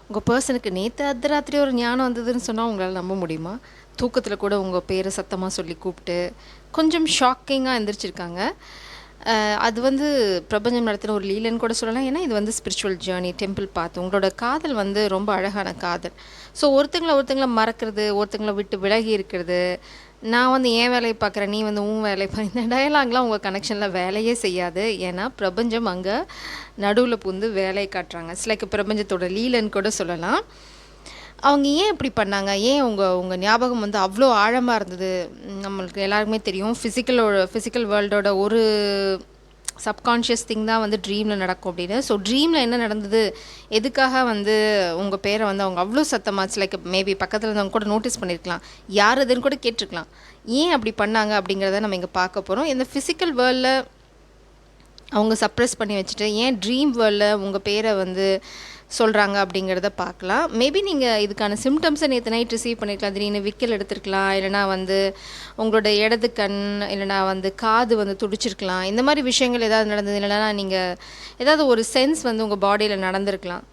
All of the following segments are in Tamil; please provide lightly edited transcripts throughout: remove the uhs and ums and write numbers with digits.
உங்கள் பர்சனுக்கு நேற்று அர்த்தராத்திரி ஒரு ஞானம் வந்ததுன்னு சொன்னால் உங்களால் நம்ப முடியுமா? தூக்கத்தில் கூட உங்கள் பேரை சத்தமாக சொல்லி கூப்பிட்டு கொஞ்சம் ஷாக்கிங்காக எந்திரிச்சிருக்காங்க. அது வந்து பிரபஞ்சம் நடத்தின ஒரு லீலன்னு கூட சொல்லலாம். ஏன்னா இது வந்து ஸ்பிரிச்சுவல் ஜேர்னி, டெம்பிள் பாத். உங்களோட காதல் வந்து ரொம்ப அழகான காதல். ஸோ ஒருத்தங்கள மறக்கிறது, ஒருத்தங்கள விட்டு விலகி இருக்கிறது, நான் வந்து என் வேலையை பார்க்குறேன், நீ வந்து உன் வேலையை பாரு, இந்த டயலாக்லாம் உங்கள் கனெக்ஷனில் வேலையே செய்யாது. ஏன்னா பிரபஞ்சம் அங்கே நடுவில் புகுந்து வேலையை காட்டுறாங்க. இட்ஸ் லைக் பிரபஞ்சத்தோட லீலன்னு கூட சொல்லலாம். அவங்க ஏன் இப்படி பண்ணாங்க? ஏன் உங்கள் ஞாபகம் வந்து அவ்வளோ ஆழமாக இருந்தது? நம்மளுக்கு எல்லாருக்குமே தெரியும், ஃபிசிக்கல் வேர்ல்டோட ஒரு சப்கான்ஷியஸ் திங் தான் வந்து ட்ரீமில் நடக்கும் அப்படின்னு. ஸோ ட்ரீமில் என்ன நடந்தது, எதுக்காக வந்து உங்கள் பேரை வந்து அவங்க அவ்வளோ சத்தமாச்சு, லைக் மேபி பக்கத்தில் இருந்தவங்க கூட நோட்டீஸ் பண்ணியிருக்கலாம், யார் அதுன்னு கூட கேட்டிருக்கலாம். ஏன் அப்படி பண்ணாங்க அப்படிங்கிறத நம்ம இங்கே பார்க்க போகிறோம். இந்த ஃபிசிக்கல் வேர்ல்டில் அவங்க சப்ரெஸ் பண்ணி வச்சுட்டு ஏன் ட்ரீம் வேர்ல்டில் உங்கள் பேரை வந்து சொல்கிறாங்க அப்படிங்கிறத பார்க்கலாம். மேபி நீங்கள் இதுக்கான சிம்டம்ஸை நேற்று நைட் ரிசீவ் பண்ணியிருக்கலாம். திடீர்னு விக்கல் எடுத்துருக்கலாம், இல்லைனா வந்து உங்களோட இடது கண், இல்லைனா வந்து காது வந்து துடிச்சிருக்கலாம். இந்த மாதிரி விஷயங்கள் ஏதாவது நடந்தது, இல்லைனா நீங்கள் ஏதாவது ஒரு சென்ஸ் வந்து உங்கள் பாடியில் நடந்திருக்கலாம்.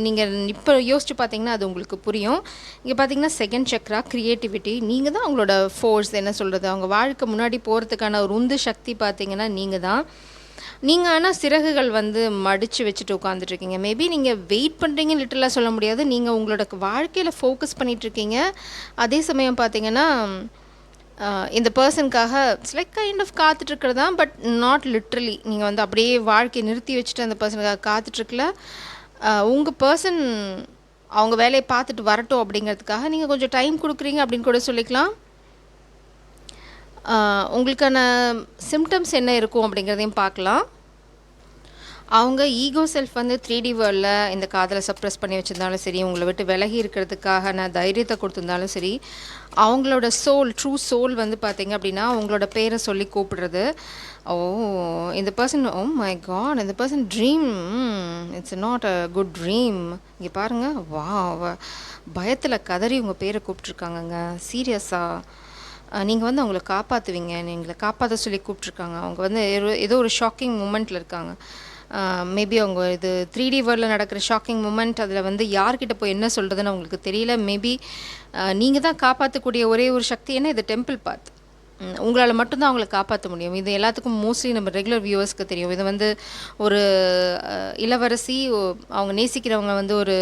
நீங்கள் இப்போ யோசிச்சு பார்த்தீங்கன்னா அது உங்களுக்கு புரியும். இங்கே பார்த்தீங்கன்னா செகண்ட் சக்ரா க்ரியேட்டிவிட்டி. நீங்கள் தான் அவங்களோட ஃபோர்ஸ், என்ன சொல்கிறது, அவங்க வாழ்க்கை முன்னாடி போகிறதுக்கான ஒரு உந்து சக்தி பார்த்தீங்கன்னா நீங்கள் தான். நீங்கள் ஆனால் சிறகுகள் வந்து மடித்து வச்சுட்டு உட்காந்துட்ருக்கீங்க. மேபி நீங்கள் வெயிட் பண்ணுறீங்கன்னு லிட்டரலாக சொல்ல முடியாது. நீங்கள் உங்களோட வாழ்க்கையில் ஃபோக்கஸ் பண்ணிகிட்ருக்கீங்க. அதே சமயம் பார்த்தீங்கன்னா இந்த பர்சனுக்காக இட்ஸ் லைக் கைண்ட் ஆஃப் காத்துட்ருக்கிறது தான், பட் நாட் லிட்ரலி. நீங்கள் வந்து அப்படியே வாழ்க்கையை நிறுத்தி வச்சுட்டு அந்த பர்சனுக்காக காத்துட்ருக்கல. உங்கள் பர்சன் அவங்க வேலையை பார்த்துட்டு வரட்டும் அப்படிங்கிறதுக்காக நீங்கள் கொஞ்சம் டைம் கொடுக்குறீங்க அப்படின்னு கூட சொல்லிக்கலாம். உங்களுக்கான சிம்டம்ஸ் என்ன இருக்கும் அப்படிங்கிறதையும் பார்க்கலாம். அவங்க ஈகோ செல்ஃப் வந்து 3D வேர்ல்டில் இந்த காதலை சப்ரெஸ் பண்ணி வச்சுருந்தாலும் சரி, உங்களை விட்டு விலகி இருக்கிறதுக்காக நான் தைரியத்தை கொடுத்துருந்தாலும் சரி, அவங்களோட ட்ரூ சோல் வந்து பார்த்திங்க அப்படின்னா அவங்களோட பேரை சொல்லி கூப்பிடுறது. இந்த பர்சன், ஓ மை காட், இந்த person dream, it's not a good dream. இங்கே பாருங்கள், பயத்தில் கதறி உங்கள் பேரை கூப்பிட்ருக்காங்கங்க. சீரியஸாக நீங்கள் வந்து அவங்கள காப்பாற்றுவீங்க, நீங்களை காப்பாற்ற சொல்லி கூப்பிட்ருக்காங்க. அவங்க வந்து ஏதோ ஒரு ஷாக்கிங் மூமெண்ட்டில் இருக்காங்க. மேபி அவங்க இது 3D வேர்ல்டில் நடக்கிற ஷாக்கிங் மூமெண்ட், அதில் வந்து யார்கிட்ட போய் என்ன சொல்கிறதுன்னு அவங்களுக்கு தெரியல. மேபி நீங்கள் தான் காப்பாற்றக்கூடிய ஒரே ஒரு சக்தி. ஏன்னா இது டெம்பிள் பாத், உங்களால் மட்டும்தான் அவங்கள காப்பாற்ற முடியும். இது எல்லாத்துக்கும் மோஸ்ட்லி நம்ம ரெகுலர் வியூவர்ஸ்க்கு தெரியும். இது வந்து ஒரு இளவரசி, அவங்க நேசிக்கிறவங்க வந்து ஒரு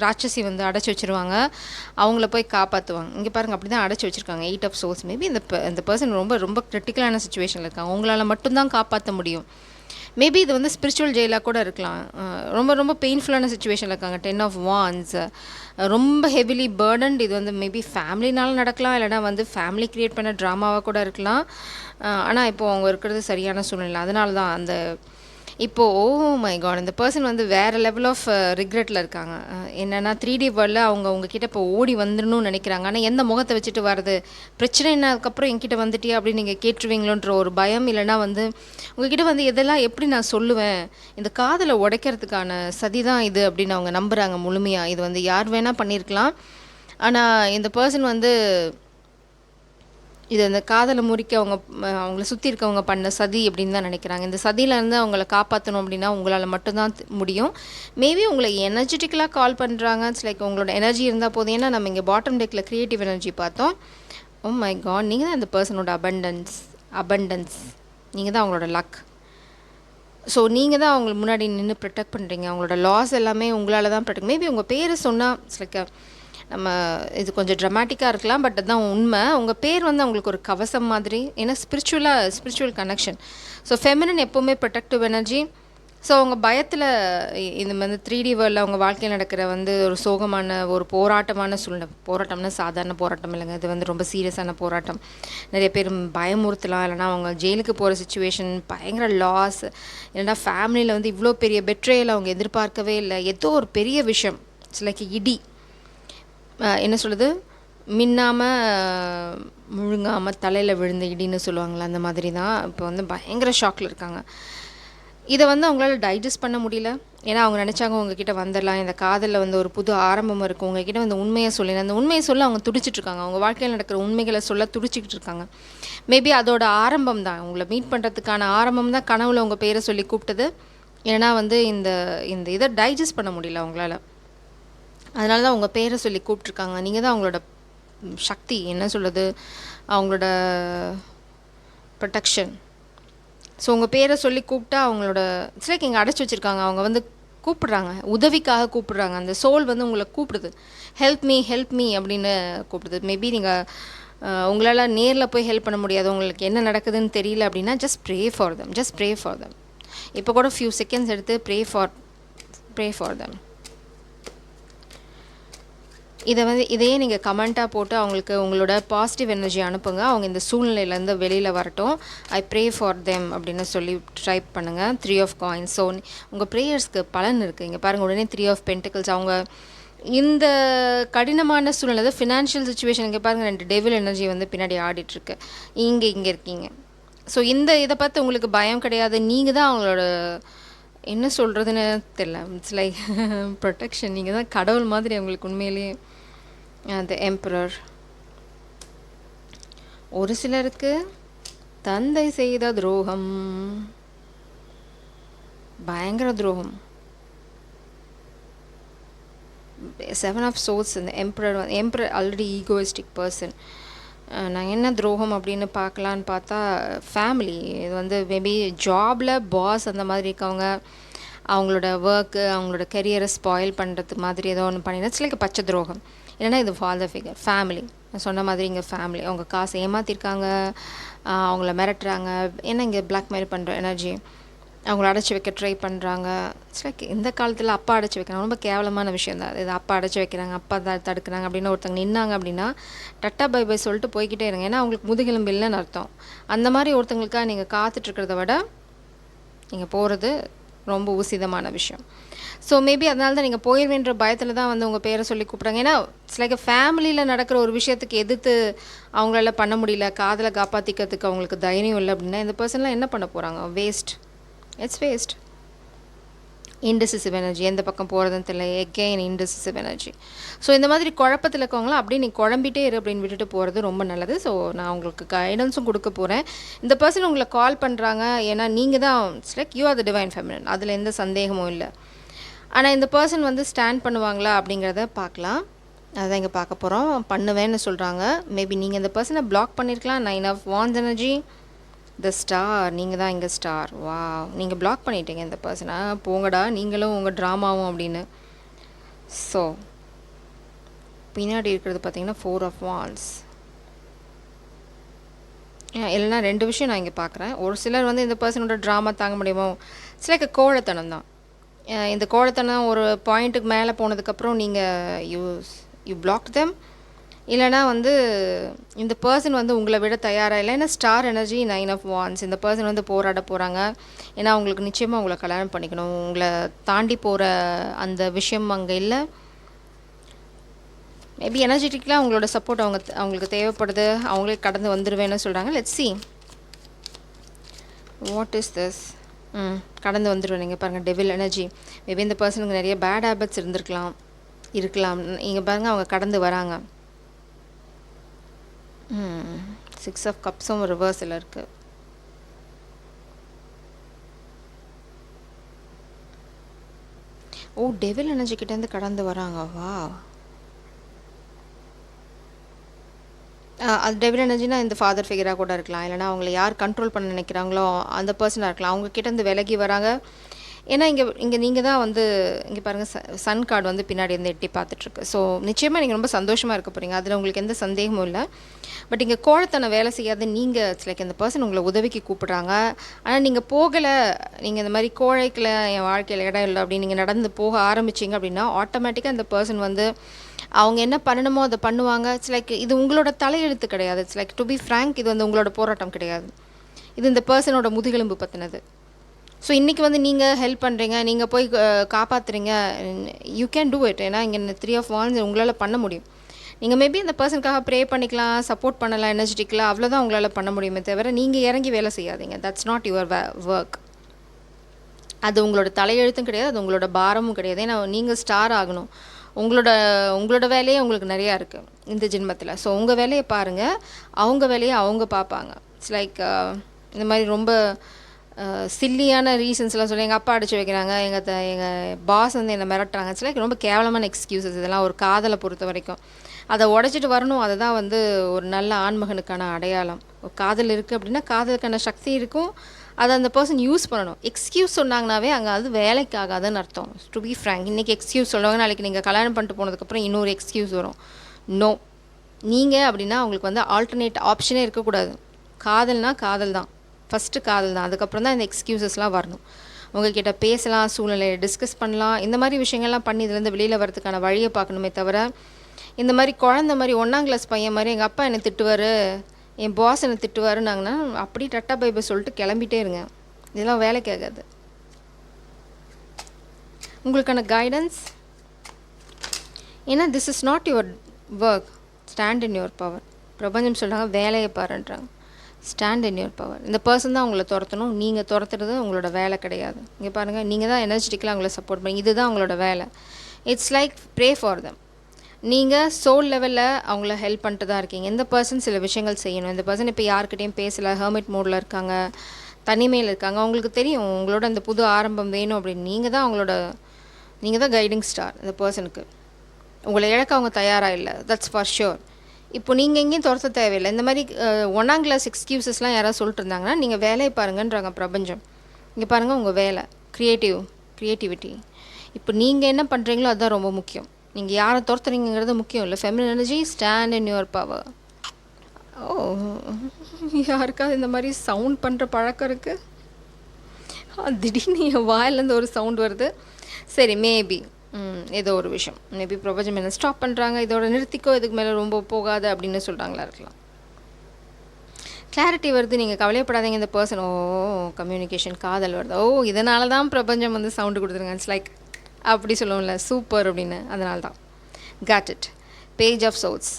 ராட்சசி வந்து அடைச்சி வச்சுருவாங்க, அவங்கள போய் காப்பாற்றுவாங்க. இங்கே பாருங்கள், அப்படி தான் அடைச்சி வச்சுருக்காங்க 8 of Swords. மேபி இந்த பர்சன் ரொம்ப ரொம்ப கிரிட்டிக்கலான சுச்சுவேஷனில் இருக்காங்க, உங்களால் மட்டும்தான் காப்பாற்ற முடியும். மேபி இது வந்து ஸ்பிரிச்சுவல் ஜெயிலாக கூட இருக்கலாம். ரொம்ப ரொம்ப பெயின்ஃபுல்லான சுச்சுவேஷனில் இருக்காங்க. 10 of Wands, ரொம்ப ஹெவிலி பர்டன்ட். இது வந்து மேபி ஃபேமிலினாலும் நடக்கலாம், இல்லைனா வந்து ஃபேமிலி க்ரியேட் பண்ண ட்ராமாவாக கூட இருக்கலாம். ஆனால் இப்போது அவங்க இருக்கிறது சரியான சூழ்நிலை. அதனால தான் அந்த இப்போது ஓ மை காட், இந்த பர்சன் வந்து வேறு லெவல் ஆஃப் ரிக்ரெட்டில் இருக்காங்க. என்னென்னா 3D வேர்ல்டில் அவங்க உங்ககிட்ட இப்போ ஓடி வந்துடணும்னு நினைக்கிறாங்க. ஆனால் எந்த முகத்தை வச்சுட்டு வர்றது, பிரச்சனை என்ன, அதுக்கப்புறம் என்கிட்ட வந்துட்டியா அப்படின்னு நீங்கள் கேட்டுருவீங்களோன்ற ஒரு பயம். இல்லைனா வந்து உங்ககிட்ட வந்து எதெல்லாம் எப்படி நான் சொல்லுவேன், இந்த காதலை உடைக்கிறதுக்கான சதி தான் இது அப்படின்னு அவங்க நம்புகிறாங்க முழுமையாக. இது வந்து யார் வேணால் பண்ணியிருக்கலாம். ஆனால் இந்த பர்சன் வந்து இது அந்த காதலை முறிக்க அவங்கள சுற்றி இருக்கவங்க பண்ண சதி அப்படின்னு தான் நினைக்கிறாங்க. இந்த சதியிலேருந்து அவங்கள காப்பாற்றணும் அப்படின்னா உங்களால் மட்டும்தான் முடியும். மேபி உங்களை எனர்ஜெட்டிக்கலாக கால் பண்ணுறாங்க. இட்ஸ் லைக் உங்களோட எனர்ஜி இருந்தால் போதும். ஏன்னா நம்ம இங்கே பாட்டம் டெக்கில் க்ரியேட்டிவ் எனர்ஜி பார்த்தோம். ஓ மை காட், நீங்கள் தான் இந்த பர்சனோட அபண்டன்ஸ், நீங்கள் தான் அவங்களோட லக். ஸோ நீங்கள் தான் அவங்களுக்கு முன்னாடி நின்று ப்ரொடெக்ட் பண்ணுறீங்க. அவங்களோட லாஸ் எல்லாமே உங்களால் தான் ப்ரொடெக்ட். மேபி உங்கள் பேரை சொன்னால் இட்ஸ் லைக் நம்ம இது கொஞ்சம் ட்ரமாட்டிக்காக இருக்கலாம், பட் அதுதான் உண்மை. உங்கள் பேர் வந்து அவங்களுக்கு ஒரு கவசம் மாதிரி. ஏன்னா ஸ்பிரிச்சுவல் கனெக்ஷன். ஸோ ஃபெமினின் எப்போவுமே ப்ரொடெக்டிவ் எனர்ஜி. ஸோ அவங்க பயத்தில் இந்த வந்து 3D வேர்ல்டில் அவங்க வாழ்க்கையில் நடக்கிற வந்து ஒரு சோகமான ஒரு போராட்டமான சூழ்நிலை. போராட்டம்னா சாதாரண போராட்டம் இல்லைங்க, இது வந்து ரொம்ப சீரியஸான போராட்டம். நிறைய பேர் பயமுறுத்தலாம், இல்லைனா அவங்க ஜெயிலுக்கு போகிற சுச்சுவேஷன், பயங்கர லாஸ், இல்லைனா ஃபேமிலியில் வந்து இவ்வளோ பெரிய பெட்ரேயில் அவங்க எதிர்பார்க்கவே இல்லை, ஏதோ ஒரு பெரிய விஷயம். இட்ஸ் லைக் இடி, என்ன சொல்கிறது, மின்னாமல் முழுங்காமல் தலையில் விழுந்த இடின்னு சொல்லுவாங்களே, அந்த மாதிரி தான். இப்போ வந்து பயங்கர ஷாக்கில் இருக்காங்க. இதை வந்து அவங்களால டைஜஸ்ட் பண்ண முடியல. ஏன்னா அவங்க நினச்சாங்க உங்ககிட்ட வந்துடலாம், இந்த காதலில் வந்து ஒரு புது ஆரம்பம் இருக்குது, உங்ககிட்ட வந்து உண்மையை சொல்லி, அந்த உண்மையை சொல்ல அவங்க துடிச்சிட்ருக்காங்க. அவங்க வாழ்க்கையில் நடக்கிற உண்மைகளை சொல்ல துடிச்சிக்கிட்டு இருக்காங்க. மேபி அதோட ஆரம்பம் தான், உங்களை மீட் பண்ணுறதுக்கான ஆரம்பம் தான் கனவுல உங்கள் பேரை சொல்லி கூப்பிட்டது. ஏன்னா வந்து இந்த இதை டைஜஸ்ட் பண்ண முடியல அவங்களால. அதனால தான் உங்கள் பேரை சொல்லி கூப்பிட்ருக்காங்க. நீங்கள் தான் அவங்களோட சக்தி, என்ன சொல்கிறது, அவங்களோட ப்ரொடெக்ஷன். ஸோ உங்கள் பேரை சொல்லி கூப்பிட்டா அவங்களோட இட்ஸ் லைக் இங்கே அடைச்சி வச்சுருக்காங்க. அவங்க வந்து கூப்பிடுறாங்க, உதவிக்காக கூப்பிடுறாங்க. அந்த சோல் வந்து உங்களை கூப்பிடுது, ஹெல்ப் மீ அப்படின்னு கூப்பிடுது. மேபி நீங்கள் உங்களால் நேரில் போய் ஹெல்ப் பண்ண முடியாது, உங்களுக்கு என்ன நடக்குதுன்னு தெரியல அப்படின்னா, ஜஸ்ட் ப்ரே ஃபார் தம். இப்போ கூட ஃபியூ செகண்ட்ஸ் எடுத்து ப்ரே ஃபார் தம். இதையே நீங்கள் கமெண்ட்டாக போட்டு அவங்களுக்கு உங்களோட பாசிட்டிவ் எனர்ஜி அனுப்புங்க. அவங்க இந்த சூழ்நிலையிலேருந்து வெளியில் வரட்டும். ஐ ப்ரே ஃபார் தெம் அப்படின்னு சொல்லி டைப் பண்ணுங்கள். 3 ஆஃப் காயின்ஸ். ஸோ உங்கள் ப்ரேயர்ஸ்க்கு பலன் இருக்குது. இங்கே பாருங்கள், உடனே 3 ஆஃப் பென்டிகல்ஸ். அவங்க இந்த கடினமான சூழ்நிலை, ஃபினான்ஷியல் சுச்சுவேஷன், இங்கே பாருங்கள் 2 டெவில் எனர்ஜி வந்து பின்னாடி ஆடிட்டுருக்கு. இங்கே இருக்கீங்க. ஸோ இதை பார்த்து உங்களுக்கு பயம் கிடையாது. நீங்கள் தான் அவங்களோட என்ன சொல்கிறதுன்னு தெரியல, இட்ஸ் லைக் ப்ரொடெக்ஷன். நீங்கள் தான் கடவுள் மாதிரி அவங்களுக்கு உண்மையிலேயே. த எம்பரர். ஒரு சிலருக்கு தந்தை செய்த துரோகம், பயங்கர துரோகம். 7 ஆஃப் சோர்ஸ். இந்த எம்பரர் ஆல்ரெடி ஈகோயிஸ்டிக் பர்சன். நான் என்ன துரோகம் அப்படின்னு பார்க்கலான்னு பார்த்தா, ஃபேமிலி. இது வந்து மேபி ஜாபில் பாஸ் அந்த மாதிரி இருக்கவங்க, அவங்களோட ஒர்க்கு, அவங்களோட கெரியரை ஸ்பாயில் பண்ணுறது மாதிரி ஏதோ ஒன்று பண்ணினா இட்ஸ் லைக் பச்சை துரோகம். இல்லைனா இது ஃபாதர் ஃபிகர், ஃபேமிலி. நான் சொன்ன மாதிரி இங்கே ஃபேமிலி. அவங்க காசை ஏமாற்றிருக்காங்க, அவங்கள மிரட்டுறாங்க. ஏன்னா இங்கே பிளாக்மெயில் பண்ணுற எனர்ஜி. அவங்கள அடைச்சி வைக்க ட்ரை பண்ணுறாங்க. இட்ஸ் லைக் இந்த காலத்தில் அப்பா அடைச்சி வைக்கிறாங்க, ரொம்ப கேவலமான விஷயம் தான் இது. அப்பா அடைச்சி வைக்கிறாங்க, அப்பா தடுக்கிறாங்க அப்படின்னு ஒருத்தங்க நின்னாங்க அப்படின்னா டட்டா பை பை சொல்லிட்டு போய்கிட்டே இருங்க. ஏன்னா அவங்களுக்கு முதுகெலும்பு இல்லைன்னு அர்த்தம். அந்த மாதிரி ஒருத்தங்களுக்காக நீங்கள் காத்துட்ருக்கிறத விட நீங்கள் போகிறது ரொம்ப உசிதமான விஷயம். ஸோ மேபி அதனால தான் நீங்கள் போயிடுவேன்ற பயத்தில் தான் வந்து உங்கள் பேரை சொல்லி கூப்பிட்றாங்க. ஏன்னா இட்ஸ் லைக் ஃபேமிலியில் நடக்கிற ஒரு விஷயத்துக்கு எதிர்த்து அவங்களால பண்ண முடியல, காதலை காப்பாற்றிக்கிறதுக்கு அவங்களுக்கு தைரியம் இல்லை அப்படின்னா இந்த பர்சன்லாம் என்ன பண்ண போகிறாங்க? It's waste. இன்டெசிசிவ் எனர்ஜி, எந்த பக்கம் போகிறதுன்னு தெரியல. Again indecisive energy. ஸோ இந்த மாதிரி குழப்பத்தில் இருக்கவங்களாம் அப்படியே நீ குழம்பிட்டே இரு அப்படின்னு விட்டுட்டு போகிறது ரொம்ப நல்லது. ஸோ நான் உங்களுக்கு கைடன்ஸும் கொடுக்க போகிறேன். இந்த பர்சன் உங்களை கால் பண்ணுறாங்க, ஏன்னா நீங்கள் தான் it's like you are the divine feminine, அதில் எந்த சந்தேகமும் இல்லை. ஆனால் இந்த பர்சன் வந்து ஸ்டாண்ட் பண்ணுவாங்களா அப்படிங்கிறத பார்க்கலாம். அதுதான் இங்கே பார்க்க போகிறோம். பண்ணுவேன்னு சொல்கிறாங்க. மேபி நீங்கள் இந்த பர்சனை பிளாக் பண்ணியிருக்கலாம். 9 of wands energy. The star. நீங்கள் தான் இங்கே ஸ்டார். வா, நீங்கள் பிளாக் பண்ணிட்டீங்க இந்த பர்சனை. போங்கடா நீங்களும் உங்கள் ட்ராமாவும் அப்படின்னு. ஸோ பின்னாடி இருக்கிறது பார்த்தீங்கன்னா 4 ஆஃப் வாண்ட்ஸ். இல்லைனா 2 விஷயம் நான் இங்கே பார்க்குறேன். ஒரு சிலர் வந்து இந்த பர்சனோட ட்ராமா தாங்க முடியுமோ, இட்ஸ் லைக் கோழைத்தனம் தான். இந்த கோழைத்தனம் ஒரு பாயிண்ட்டுக்கு மேலே போனதுக்கப்புறம் நீங்கள் யூ பிளாக் தெம். இல்லைனா வந்து இந்த பர்சன் வந்து உங்களை விட தயாராக இல்லை. ஏன்னா ஸ்டார் எனர்ஜி 9 ஆஃப் வாண்ட்ஸ். இந்த பர்சன் வந்து போராட போகிறாங்க. ஏன்னா அவங்களுக்கு நிச்சயமாக உங்களை கல்யாணம் பண்ணிக்கணும். உங்களை தாண்டி போகிற அந்த விஷயம் அங்கே இல்லை. மேபி எனர்ஜெட்டிக்கலாக அவங்களோட சப்போர்ட் அவங்களுக்கு தேவைப்படுது. அவங்களே கடந்து வந்துடுவேன்னு சொல்கிறாங்க. Let's see what is this. கடந்து வந்துடுவேன். நீங்கள் பாருங்கள், டெவில் எனர்ஜி. மேபி இந்த பர்சனுக்கு நிறைய பேட் ஹேபிட்ஸ் இருக்கலாம். இங்கே பாருங்கள், அவங்க கடந்து வராங்க. 6 ஆஃப் கப்ஸும் ரிவர்ஸில் இருக்குது. ஓ, டெவில் எனர்ஜி கிட்டேருந்து கடந்து வராங்க. வா, அது டெவில் எனர்ஜினா இந்த ஃபாதர் ஃபிகராக கூட இருக்கலாம். இல்லைனா அவங்கள யார் கண்ட்ரோல் பண்ண நினைக்கிறாங்களோ அந்த பர்சனாக இருக்கலாம். அவங்க கிட்டேருந்து விலகி வராங்க. ஏன்னா இங்கே நீங்கள் தான் வந்து இங்கே பாருங்கள், சன் கார்டு வந்து பின்னாடி வந்து எட்டி பார்த்துட்ருக்கு. ஸோ நிச்சயமாக நீங்கள் ரொம்ப சந்தோஷமாக இருக்க போகிறீங்க, அதில் உங்களுக்கு எந்த சந்தேகமும் இல்லை. பட் இங்கே கோழத்தனை வேலை செய்யாது. நீங்கள் இட்ஸ் லைக் இந்த பர்சன் உங்களை உதவிக்கு கூப்பிட்றாங்க. ஆனால் நீங்கள் போகலை, நீங்கள் இந்த மாதிரி கோழைக்கில் என் வாழ்க்கையில் இடம் இல்லை அப்படின்னு நீங்கள் நடந்து போக ஆரம்பிச்சிங்க அப்படின்னா ஆட்டோமேட்டிக்காக இந்த பர்சன் வந்து அவங்க என்ன பண்ணணுமோ அதை பண்ணுவாங்க. இட்ஸ் லைக் இது உங்களோட தலையெழுத்து கிடையாது. It's like to be frank, இது வந்து உங்களோட போராட்டம் கிடையாது. இது இந்த பர்சனோட முதுகெலும்பு பற்றினது. ஸோ இன்றைக்கி வந்து நீங்கள் ஹெல்ப் பண்ணுறீங்க, நீங்கள் போய் காப்பாற்றுறீங்க, யூ கேன் டூ இட். ஏன்னா இங்கே 3 ஆஃப் வாண்ட்ஸ் உங்களால் பண்ண முடியும். நீங்கள் மேபி அந்த பர்சனுக்காக ப்ரே பண்ணிக்கலாம், சப்போர்ட் பண்ணலாம், எனர்ஜெட்டிக்கலாம், அவ்வளோதான் உங்களால் பண்ண முடியுமே தவிர நீங்கள் இறங்கி வேலை செய்யாதீங்க. That's not your work. அது உங்களோட தலையெழுத்தும் கிடையாது, அது உங்களோட பாரமும் கிடையாது. ஏன்னா நீங்கள் ஸ்டார் ஆகணும். உங்களோட வேலையே உங்களுக்கு நிறையா இருக்குது இந்த ஜென்மத்தில். ஸோ உங்கள் வேலையை பாருங்கள், அவங்க வேலையை அவங்க பார்ப்பாங்க. இட்ஸ் லைக் இந்த மாதிரி ரொம்ப சில்லியான ரீசன்ஸ்லாம் சொல்லி எங்கள் அப்பா அடிச்சு வைக்கிறாங்க, எங்கள் பாஸ் வந்து என்னை மிரட்டுறாங்க. இட்ஸ் லைக் ரொம்ப கேவலமான எக்ஸ்கியூசஸ் இதெல்லாம் ஒரு காதலை பொறுத்த வரைக்கும். அதை உடச்சிட்டு வரணும். அதுதான் வந்து ஒரு நல்ல ஆண்மகனுக்கான அடையாளம். ஒரு காதல் இருக்குது அப்படின்னா காதலுக்கான சக்தி இருக்கும், அதை அந்த பர்சன் யூஸ் பண்ணணும். எக்ஸ்கியூஸ் சொன்னாங்கனாவே அங்கே அது வேலைக்கு ஆகாதுன்னு அர்த்தம். டு பி ஃப்ரேங்க், இன்றைக்கி எக்ஸ்கியூஸ் சொல்லுவாங்க, நாளைக்கு நீங்கள் கல்யாணம் பண்ணிட்டு போனதுக்கப்புறம் இன்னொரு எக்ஸ்கியூஸ் வரும். நோ, நீங்கள் அப்படின்னா உங்களுக்கு வந்து ஆல்டர்னேட் ஆப்ஷனே இருக்கக்கூடாது. காதல்னா காதல் தான், ஃபஸ்ட்டு காதல் தான், அதுக்கப்புறம் தான் இந்த எக்ஸ்கியூசஸ்லாம் வரணும். உங்கள்கிட்ட பேசலாம், சூழ்நிலையை டிஸ்கஸ் பண்ணலாம், இந்த மாதிரி விஷயங்கள்லாம் பண்ணி இதுலேருந்து வெளியில் வரதுக்கான வழியை பார்க்கணுமே தவிர, இந்த மாதிரி குழந்த மாதிரி 1ஆம் கிளாஸ் பையன் மாதிரி எங்கள் அப்பா என்னை திட்டுவார், என் பாஸ் என்னை திட்டுவாருன்னாங்கன்னா அப்படி டட்டா பைபை சொல்லிட்டு கிளம்பிட்டே இருங்க. இதெல்லாம் வேலைக்கு ஆகாது. உங்களுக்கான கைடன்ஸ் ஏன்னா this is not your work, stand in your power. பிரபஞ்சம் சொல்கிறாங்க வேலையை பாருன்றாங்க. Stand in your power. இந்த பர்சன் தான் உங்களை துரத்தணும், நீங்கள் துரத்துறது உங்களோட வேலை கிடையாது. இங்கே பாருங்கள், நீங்கள் தான் எனர்ஜெட்டிக்கலாக அவங்கள சப்போர்ட் பண்ணி, இதுதான் உங்களோட வேலை. It's like pray for them. நீங்கள் சோல் லெவலில் அவங்கள ஹெல்ப் பண்ணிட்டு தான் இருக்கீங்க. இந்த பர்சன் சில விஷயங்கள் செய்யணும். இந்த பர்சன் இப்போ யார்கிட்டையும் பேசலை, ஹெர்மிட் மோடில் இருக்காங்க, தனிமையில் இருக்காங்க. அவங்களுக்கு தெரியும் உங்களோட அந்த புது ஆரம்பம் வேணும் அப்படின்னு. நீங்கள் தான் கைடிங் ஸ்டார் இந்த பர்சனுக்கு. உங்களை இழக்க அவங்க தயாராக இல்லை, தட்ஸ் ஃபார் ஷுர். இப்போ நீங்கள் எங்கேயும் துரத்த தேவையில்லை. இந்த மாதிரி 1ஆம் கிளாஸ் எக்ஸ்கியூசஸ்லாம் யாராவது சொல்லிட்டு இருந்தாங்கன்னா நீங்கள் வேலையை பாருங்கன்றாங்க பிரபஞ்சம். இங்கே பாருங்கள், உங்கள் வேலை க்ரியேட்டிவிட்டி. இப்போ நீங்கள் என்ன பண்ணுறீங்களோ அதுதான் ரொம்ப முக்கியம். நீங்கள் யாரை துரத்துறீங்கிறது முக்கியம் இல்லை. Feminine energy, stand in your power. Oh, யாருக்காவது இந்த மாதிரி சவுண்ட் பண்ணுற பழக்கம் இருக்குது? திடீர்னு என் வாயிலேருந்து ஒரு சவுண்ட் வருது. சரி, மேபி ஏதோ ஒரு விஷயம், மேபி பிரபஞ்சம் என்ன ஸ்டாப் பண்ணுறாங்க, இதோட நிறுத்திக்கோ, இதுக்கு மேலே ரொம்ப போகாது அப்படின்னு சொல்கிறாங்களா இருக்கலாம். கிளாரிட்டி வருது, நீங்கள் கவலையப்படாதீங்க. இந்த பர்சன் கம்யூனிகேஷன், காதல் வருது. இதனால தான் பிரபஞ்சம் வந்து சவுண்டு கொடுத்துருங்க. இட்ஸ் லைக் அப்படி சொல்லுவோம்ல, சூப்பர் அப்படின்னு. அதனால தான் got it. Page of souls,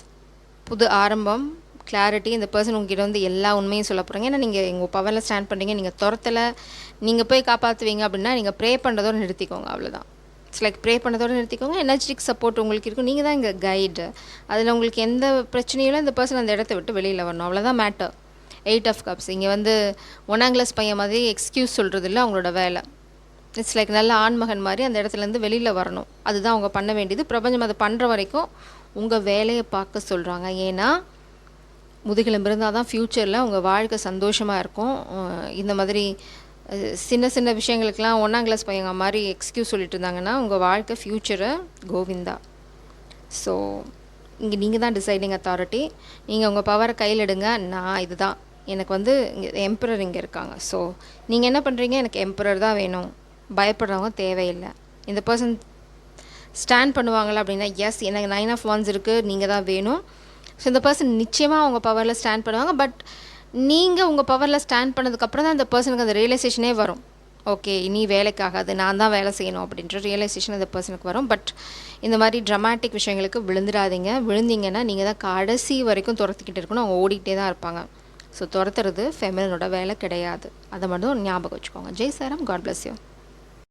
புது ஆரம்பம், கிளாரிட்டி. இந்த பர்சன் உங்ககிட்ட வந்து எல்லா உண்மையும் சொல்ல போகிறாங்க. ஏன்னா நீங்கள் எங்கள் பவரில் ஸ்டாண்ட் பண்ணுறீங்க, நீங்கள் துரத்தலை, நீங்கள் போய் காப்பாற்றுவீங்க அப்படின்னா நீங்கள் ப்ரே பண்ணுறதோடு நிறுத்திக்கோங்க, அவ்வளோதான். இட்ஸ் லைக் ப்ரே பண்ணதோடு நிறுத்திக்கோங்க. எனர்ஜெட்டிக் சப்போர்ட் உங்களுக்கு இருக்கும், நீங்கள் தான் இங்கே கைடு. அதில் உங்களுக்கு எந்த பிரச்சனையும் இல்லை. இந்த பர்சன் அந்த இடத்த விட்டு வெளியில் வரணும், அவ்வளோதான் மேட்டர். 8 of cups. இங்கே வந்து 1ஆம் கிளாஸ் பையன் மாதிரி எக்ஸ்கியூஸ் சொல்கிறது இல்லை அவங்களோட வேலை. இட்ஸ் லைக் நல்ல ஆண்மகன் மாதிரி அந்த இடத்துலேருந்து வெளியில் வரணும், அதுதான் அவங்க பண்ண வேண்டியது. பிரபஞ்சம் அதை பண்ணுற வரைக்கும் உங்கள் வேலையை பார்க்க சொல்கிறாங்க. ஏன்னா முதுகெலும்பு இருந்தால் தான் ஃப்யூச்சரில் உங்கள் வாழ்க்கை சந்தோஷமாக இருக்கும். இந்த மாதிரி சின்ன சின்ன விஷயங்களுக்கெல்லாம் 1ஆம் கிளாஸ் பையங்க மாதிரி எக்ஸ்கியூஸ் சொல்லிட்டு இருந்தாங்கன்னா உங்கள் வாழ்க்கை ஃப்யூச்சரை கோவிந்தா. ஸோ இங்கே நீங்கள் தான் டிசைடிங் அத்தாரிட்டி. நீங்கள் உங்கள் பவரை கையில் எடுங்க. நான் இதுதான், எனக்கு வந்து இங்கே எம்பரர் இங்கே இருக்காங்க. ஸோ நீங்கள் என்ன பண்ணுறீங்க, எனக்கு எம்பரர் தான் வேணும், பயப்படுறவங்க தேவையில்லை. இந்த பர்சன் ஸ்டாண்ட் பண்ணுவாங்களா அப்படின்னா எஸ், எனக்கு 9 ஆஃப் வான்ஸ் இருக்குது, நீங்கள் தான் வேணும். ஸோ இந்த பர்சன் நிச்சயமாக அவங்க பவரில் ஸ்டாண்ட் பண்ணுவாங்க. பட் நீங்கள் உங்கள் பவரில் ஸ்டாண்ட் பண்ணதுக்கப்புறம் தான் அந்த பர்சனுக்கு அந்த ரியலைசேஷனே வரும். ஓகே, இனி வேலைக்காகாது, நான் தான் வேலை செய்யணும் அப்படின்ற ரியலைசேஷன் அந்த பர்சனுக்கு வரும். பட் இந்த மாதிரி ட்ராமாட்டிக் விஷயங்களுக்கு விழுந்துடாதீங்க. விழுந்தீங்கன்னா நீங்கள் தான் கடைசி வரைக்கும் துரத்திக்கிட்டு இருக்கணும், அவங்க ஓடிக்கிட்டே தான் இருப்பாங்க. ஸோ துரத்துறது ஃபெமினனோட வேலை கிடையாது. அதை மட்டும் ஞாபகம் வச்சுக்கோங்க. ஜெய் சாரம், காட் பிளஸ் யூ.